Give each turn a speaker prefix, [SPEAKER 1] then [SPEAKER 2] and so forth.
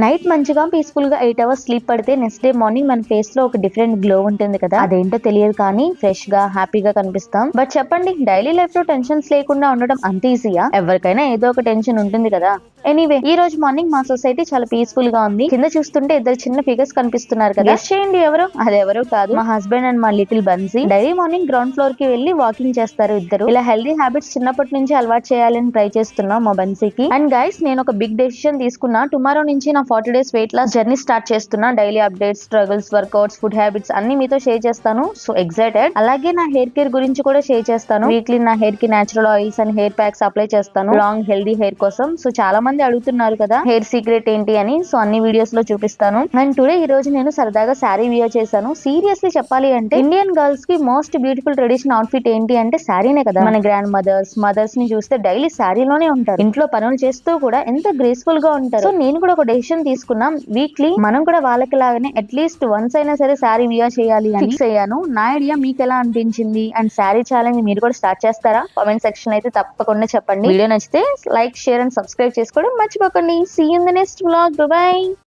[SPEAKER 1] Night మంచిగా peaceful గా 8 hours sleep పడితే నెక్స్ట్ డే మార్నింగ్ మన ఫేస్ లో ఒక డిఫరెంట్ గ్లో ఉంటుంది కదా, అదేంటో తెలియదు కానీ ఫ్రెష్ గా హ్యాపీగా కనిపిస్తాం. బట్ చెప్పండి, డైలీ లైఫ్ లో టెన్షన్స్ లేకుండా ఉండడం అంత ఈజీయా? ఎవరికైనా ఏదో ఒక టెన్షన్ ఉంటుంది కదా. ఎనీవే, ఈ రోజు మార్నింగ్ మా సొసైటీ చాలా పీస్ఫుల్ గా ఉంది. కింద చూస్తుంటే ఇద్దరు చిన్న ఫిగర్స్ కనిపిస్తున్నారు కదా. గెస్ చేయండి ఎవరు? అదెవరో కాదు, మా హస్బెండ్ అండ్ మా లిటిల్ బన్సీ. డైలీ మార్నింగ్ గ్రౌండ్ ఫ్లోర్ కి వెళ్లి వాకింగ్ చేస్తారు ఇద్దరు. ఇలా హెల్దీ హ్యాబిట్స్ చిన్నప్పటి నుంచి అలవాటు చేయాలని ట్రై చేస్తున్నాం మా బన్సీకి. అండ్ గైస్, నేను ఒక బిగ్ డెసిషన్ తీసుకున్నా. టుమారో నుంచి నా 40 days weight loss journey start చేస్తున్నా. Daily updates, struggles, workouts, food habits అన్ని మీతో షేర్ చేస్తాను. So excited. అలాగే నా హెయిర్ కేర్ గురించి కూడా షేర్ చేస్తాను. వీక్లీ నా హెయిర్ కి natural oils and hair packs apply చేస్తాను లాంగ్ హెల్దీ హెయిర్ కోసం. సో చాలా మంది అడుగుతున్నారు కదా హెయిర్ సీక్రెట్ ఏంటి అని. సో అన్ని వీడియోస్ లో చూపిస్తాను. అండ్ టుడే ఈ రోజు నేను సరదాగా శారీ వియర్ చేశాను. సీరియస్లీ చెప్పాలి అంటే ఇండియన్ గర్ల్స్ కి మోస్ట్ బ్యూటిఫుల్ ట్రెడిషనల్ అవుట్ఫిట్ ఏంటి అంటే శారీనే కదా. మన గ్రాండ్ మదర్స్ ని చూస్తే డైలీ శారీలోనే ఉంటారు. ఇంట్లో పనులు చేస్తూ కూడా ఎంత గ్రేస్ఫుల్ గా ఉంటారు. సో నేను కూడా ఒక డెసిషన్ తీసుకున్నాం. వీక్లీ మనం కూడా వాళ్ళకి లాగానే అట్లీస్ట్ వన్స్ అయినా సరే శారీ వియర్ చేయాలి అని ఫిక్స్ అయ్యాను. నా ఐడియా మీకు ఎలా అనిపించింది? అండ్ శారీ ఛాలెంజ్ మీరు కూడా స్టార్ట్ చేస్తారా? కామెంట్ సెక్షన్ అయితే తప్పకుండా చెప్పండి. వీడియో నచ్చితే లైక్, షేర్ అండ్ సబ్స్క్రైబ్ చేసుకోవడం మర్చిపోకండి. See you in the next vlog. Bye by.